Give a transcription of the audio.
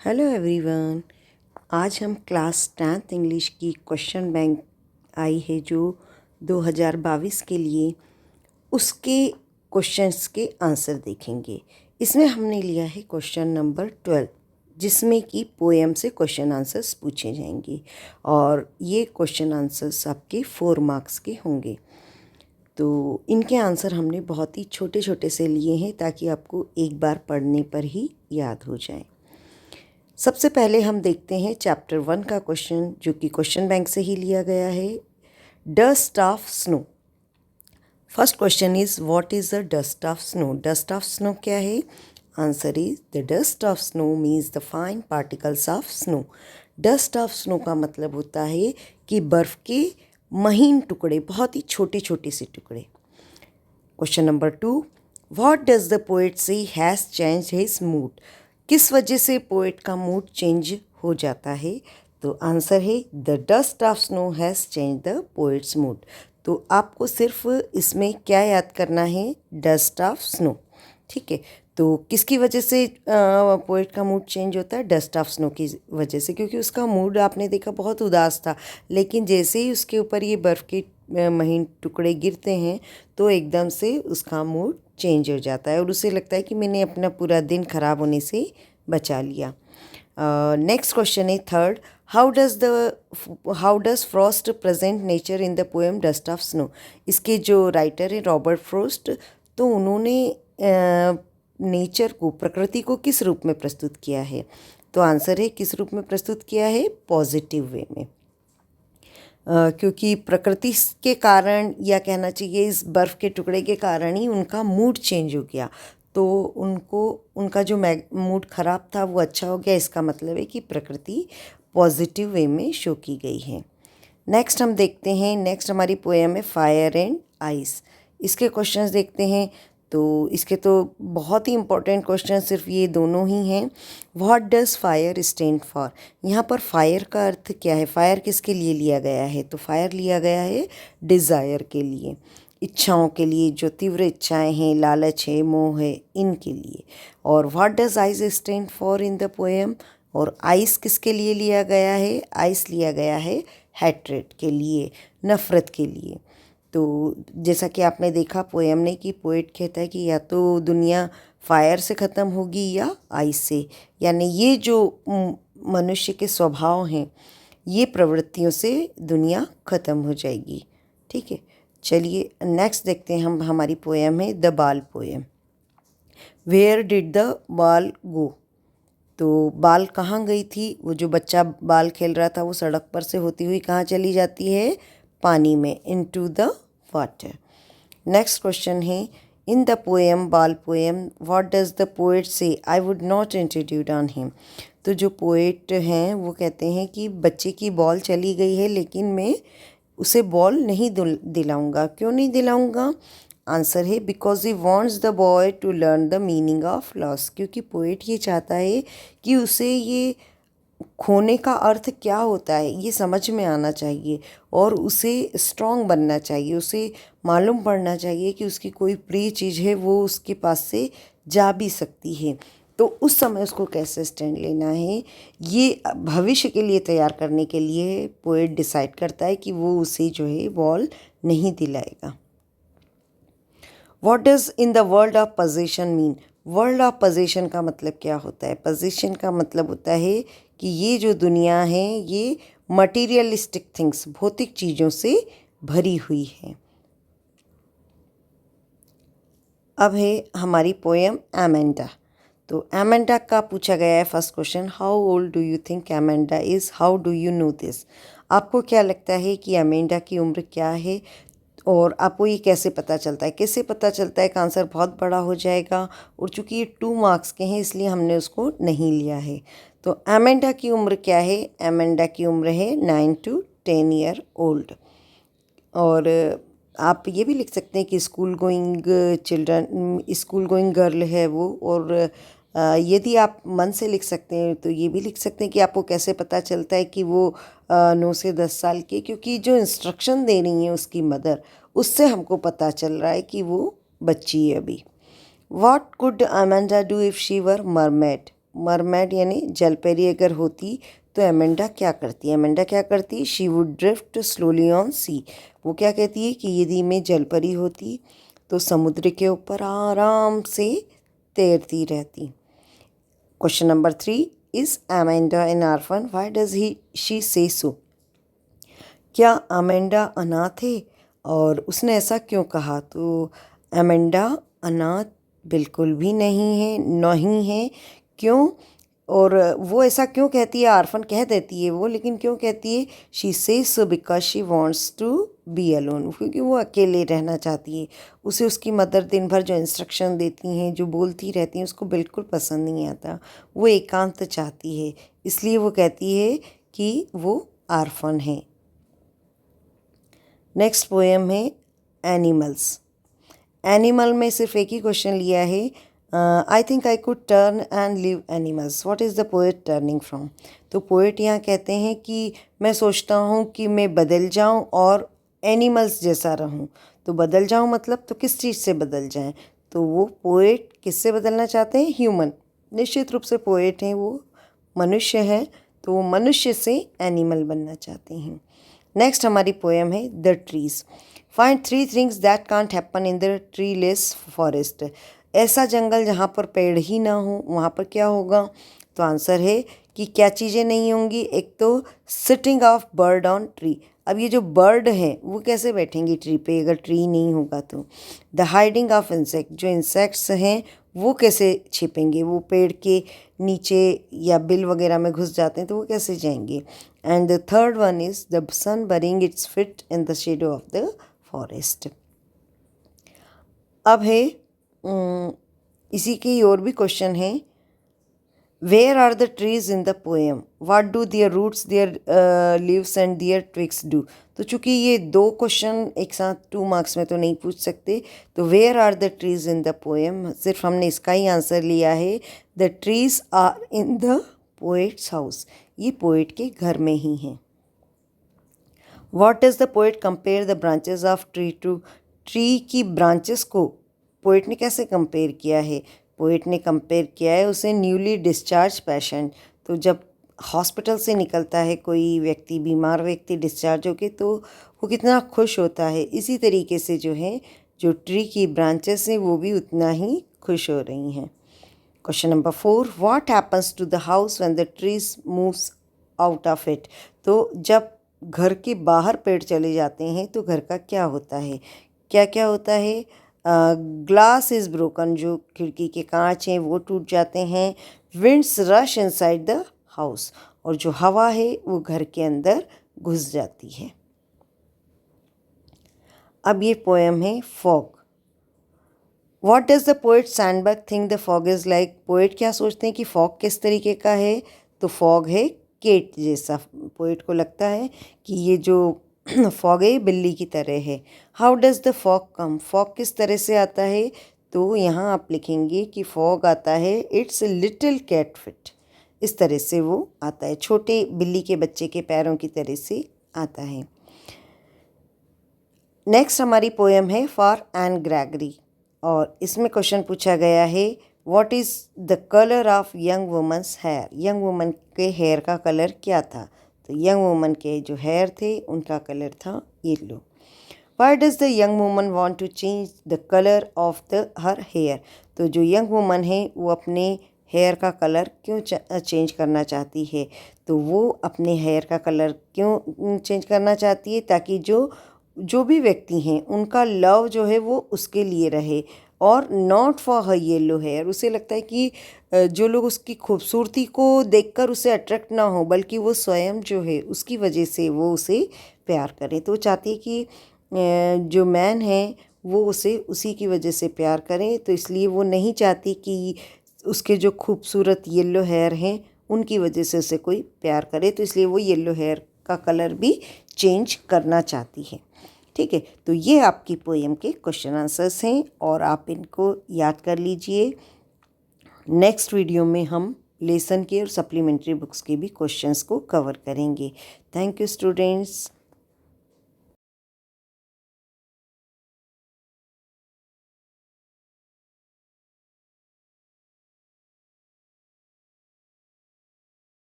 Hello everyone. आज हम class 10th English की क्वेश्चन बैंक आई है जो 2022 के लिए, उसके क्वेश्चंस के आंसर देखेंगे। इसमें हमने लिया है क्वेश्चन नंबर 12, जिसमें कि पोएम से क्वेश्चन आंसर्स पूछे जाएंगे और ये क्वेश्चन आंसर्स आपके 4 मार्क्स के होंगे। तो इनके आंसर हमने बहुत ही छोटे छोटे से लिए हैं ताकि आपको एक बार पढ़ने पर ही याद हो जाए। सबसे पहले हम देखते हैं चैप्टर 1 का क्वेश्चन, जो कि क्वेश्चन बैंक से ही लिया गया है। Dust of snow. First question is what is the dust of snow. Dust of snow क्या है? Answer is the dust of snow means the fine particles of snow. Dust of snow का मतलब होता है कि बर्फ़ के महीन टुकड़े, बहुत ही छोटे छोटे से टुकड़े। Question number 2, what does the poet से हैज़ चेंज हिज मूड। किस वजह से पोएट का मूड चेंज हो जाता है? तो आंसर है the dust of snow has change the poets mood. तो आपको सिर्फ इसमें क्या याद करना है? Dust of snow. ठीक है, तो किसकी वजह से पोएट का मूड चेंज होता है? डस्ट ऑफ स्नो की वजह से, क्योंकि उसका मूड आपने देखा बहुत उदास था, लेकिन जैसे ही उसके ऊपर ये बर्फ़ के महीन टुकड़े गिरते हैं तो एकदम से उसका मूड चेंज हो जाता है और उसे लगता है कि मैंने अपना पूरा दिन ख़राब होने से बचा लिया। नेक्स्ट क्वेश्चन है third, how does Frost present nature in the poem dust of snow. इसके जो राइटर है रॉबर्ट फ्रॉस्ट, तो उन्होंने नेचर को, प्रकृति को किस रूप में प्रस्तुत किया है? तो आंसर है किस रूप में प्रस्तुत किया है? पॉजिटिव वे में। क्योंकि प्रकृति के कारण, या कहना चाहिए इस बर्फ़ के टुकड़े के कारण ही उनका मूड चेंज हो गया, तो उनका जो मूड ख़राब था वो अच्छा हो गया। इसका मतलब है कि प्रकृति पॉजिटिव वे में शो की गई है। नेक्स्ट हम देखते हैं, नेक्स्ट हमारी पोएम है फायर एंड आइस। इसके क्वेश्चंस देखते हैं। तो इसके तो बहुत ही इंपॉर्टेंट क्वेश्चन सिर्फ ये दोनों ही हैं। What does fire stand for. यहाँ पर फायर का अर्थ क्या है? फायर किसके लिए लिया गया है? तो फायर लिया गया है डिज़ायर के लिए, इच्छाओं के लिए, जो तीव्र इच्छाएं हैं, लालच है, मोह है, इनके लिए। और what does ice stand for in the poem. और आइस किसके लिए लिया गया है? आइस लिया गया है हैट्रेड के लिए, नफ़रत के लिए। तो जैसा कि आपने देखा पोएम ने कि पोएट कहता है कि या तो दुनिया फायर से ख़त्म होगी या आइस से, यानी ये जो मनुष्य के स्वभाव हैं, ये प्रवृत्तियों से दुनिया ख़त्म हो जाएगी। ठीक है, चलिए नेक्स्ट देखते हैं हम। हमारी पोएम है द बाल पोएम। वेयर डिड द बाल गो। तो बाल कहाँ गई थी? वो जो बच्चा बाल खेल रहा था वो सड़क पर से होती हुई कहाँ चली जाती है? पानी में, into the water. Next question है, in the poem ball poem what does the poet say I would not introduce on him. तो जो पोएट हैं वो कहते हैं कि बच्चे की बॉल चली गई है लेकिन मैं उसे बॉल नहीं दिलाऊंगा। क्यों नहीं दिलाऊंगा? आंसर है because he wants the boy to learn the meaning of loss. क्योंकि पोएट ये चाहता है कि उसे ये खोने का अर्थ क्या होता है ये समझ में आना चाहिए और उसे स्ट्रांग बनना चाहिए, उसे मालूम पड़ना चाहिए कि उसकी कोई प्रिय चीज़ है वो उसके पास से जा भी सकती है। तो उस समय उसको कैसे स्टैंड लेना है, ये भविष्य के लिए तैयार करने के लिए पोएट डिसाइड करता है कि वो उसे जो है बॉल नहीं दिलाएगा। What does in the world of position mean. World of position का मतलब क्या होता है? पोजीशन का मतलब होता है कि ये जो दुनिया है ये मटीरियलिस्टिक थिंग्स, भौतिक चीज़ों से भरी हुई है। अब है हमारी पोएम एमेंडा। तो एमेंडा का पूछा गया है first question, how old do you think Amanda is, how do you know this. आपको क्या लगता है कि एमेंडा की उम्र क्या है और आपको ये कैसे पता चलता है? कैसे पता चलता है का आंसर बहुत बड़ा हो जाएगा और चूंकि ये 2 मार्क्स के हैं इसलिए हमने उसको नहीं लिया है। तो एमेंडा की उम्र क्या है? एमेंडा की उम्र है 9 to 10 ईयर ओल्ड। और आप ये भी लिख सकते हैं कि school going children, school going girl है वो। और यदि आप मन से लिख सकते हैं तो ये भी लिख सकते हैं कि आपको कैसे पता चलता है कि वो 9 से 10 साल की, क्योंकि जो इंस्ट्रक्शन दे रही हैं उसकी मदर, उससे हमको पता चल रहा है कि वो बच्ची है अभी। What could Amanda do if she were mermaid. Mermaid यानी जलपरी अगर होती तो एमेंडा क्या करती? एमेंडा क्या करती? She would drift slowly on sea. वो क्या कहती है कि यदि मैं जलपरी होती तो समुद्र के ऊपर आराम से तैरती रहती। Question number 3, is Amanda N orphan? Why does she से सो? क्या अमेंडा अनाथ है और उसने ऐसा क्यों कहा? तो अमेंडा अनाथ बिल्कुल भी नहीं है। क्यों? और वो ऐसा क्यों कहती है? आर्फन कह देती है वो, लेकिन क्यों कहती है? She says so because she wants to be alone, क्योंकि वो अकेले रहना चाहती है। उसे उसकी मदर दिन भर जो इंस्ट्रक्शन देती हैं, जो बोलती रहती हैं, उसको बिल्कुल पसंद नहीं आता। वो एकांत चाहती है, इसलिए वो कहती है कि वो आर्फन है। नेक्स्ट पोएम है एनिमल्स। एनिमल में सिर्फ एक ही क्वेश्चन लिया है, I think I could turn and live animals, what is the poet turning from? तो पोएट यहाँ कहते हैं कि मैं सोचता हूँ कि मैं बदल जाऊँ और एनिमल्स जैसा रहूँ। तो बदल जाऊँ मतलब तो किस चीज़ से बदल जाएं? तो वो पोएट किससे बदलना चाहते हैं? ह्यूमन। निश्चित रूप से पोएट हैं, वो मनुष्य हैं, तो वो मनुष्य से एनिमल बनना चाहते हैं। नेक्स्ट हमारी पोएम है the trees. Find 3 things that can't happen in the treeless forest. ऐसा जंगल जहाँ पर पेड़ ही ना हो, वहाँ पर क्या होगा? तो आंसर है कि क्या चीज़ें नहीं होंगी? एक तो sitting of bird on tree. अब ये जो बर्ड हैं वो कैसे बैठेंगी ट्री पे अगर ट्री नहीं होगा? तो द हाइडिंग ऑफ इंसेक्ट, जो इंसेक्ट्स हैं वो कैसे छिपेंगे? वो पेड़ के नीचे या बिल वगैरह में घुस जाते हैं तो वो कैसे जाएंगे? And the third one is the sun burning its feet in the shadow of the forest. अब है इसी के और भी क्वेश्चन है, where are the trees in the poem? What do their roots, their leaves and their twigs do? तो चूंकि ये 2 क्वेश्चन एक साथ 2 मार्क्स में तो नहीं पूछ सकते, तो where are the trees in the poem सिर्फ हमने इसका ही आंसर लिया है। The trees are in the poet's house, ये पोएट के घर में ही हैं। What does the poet compare the branches of tree to? Tree की ब्रांचेस को पोइट ने कैसे कंपेयर किया है? पोइट ने कंपेयर किया है उसे न्यूली डिस्चार्ज पेशेंट। तो जब हॉस्पिटल से निकलता है कोई व्यक्ति, बीमार व्यक्ति डिस्चार्ज होके, तो वो कितना खुश होता है। इसी तरीके से जो है जो ट्री की ब्रांचेस हैं वो भी उतना ही खुश हो रही हैं। Question number 4, what happens to the house when the trees moves out of it? तो जब घर के बाहर पेड़ चले जाते हैं तो घर का क्या होता है? क्या क्या होता है? ग्लास इज़ ब्रोकन, जो खिड़की के कांच हैं वो टूट जाते हैं। Winds rush inside the house, और जो हवा है वो घर के अंदर घुस जाती है। अब ये पोएम है fog. What does the poet Sandberg think the fog is like? Poet क्या सोचते हैं कि फॉग किस तरीके का है? तो फॉग है केट जैसा। पोएट को लगता है कि ये जो फॉग है बिल्ली की तरह है। How does the fog come? Fog किस तरह से आता है? तो यहाँ आप लिखेंगे कि फॉग आता है इट्स लिटिल कैट फिट, इस तरह से वो आता है, छोटे बिल्ली के बच्चे के पैरों की तरह से आता है। नेक्स्ट हमारी पोएम है फॉर एन ग्रेगरी, और इसमें क्वेश्चन पूछा गया है what is the colour of young woman's hair? Young woman के हेयर का कलर क्या था? तो यंग वुमन के जो हेयर थे उनका कलर था yellow. Why does the young woman want to change the colour of the her hair? तो जो यंग वुमन है वो अपने हेयर का कलर क्यों चेंज करना चाहती है? तो वो अपने हेयर का कलर क्यों चेंज करना चाहती है? ताकि जो भी व्यक्ति हैं उनका लव जो है वो उसके लिए रहे, और not for her yellow hair. उसे लगता है कि जो लोग उसकी खूबसूरती को देखकर उसे अट्रैक्ट ना हो, बल्कि वो स्वयं जो है उसकी वजह से वो उसे प्यार करें। तो वो चाहती है कि जो मैन है वो उसे उसी की वजह से प्यार करें। तो इसलिए वो नहीं चाहती कि उसके जो खूबसूरत येलो हेयर हैं उनकी वजह से उसे कोई प्यार करे, तो इसलिए वो येलो हेयर का कलर भी चेंज करना चाहती है। ठीक है, तो ये आपकी पोएम के क्वेश्चन आंसर्स हैं और आप इनको याद कर लीजिए। नेक्स्ट वीडियो में हम लेसन के और सप्लीमेंट्री बुक्स के भी क्वेश्चंस को कवर करेंगे। Thank you students.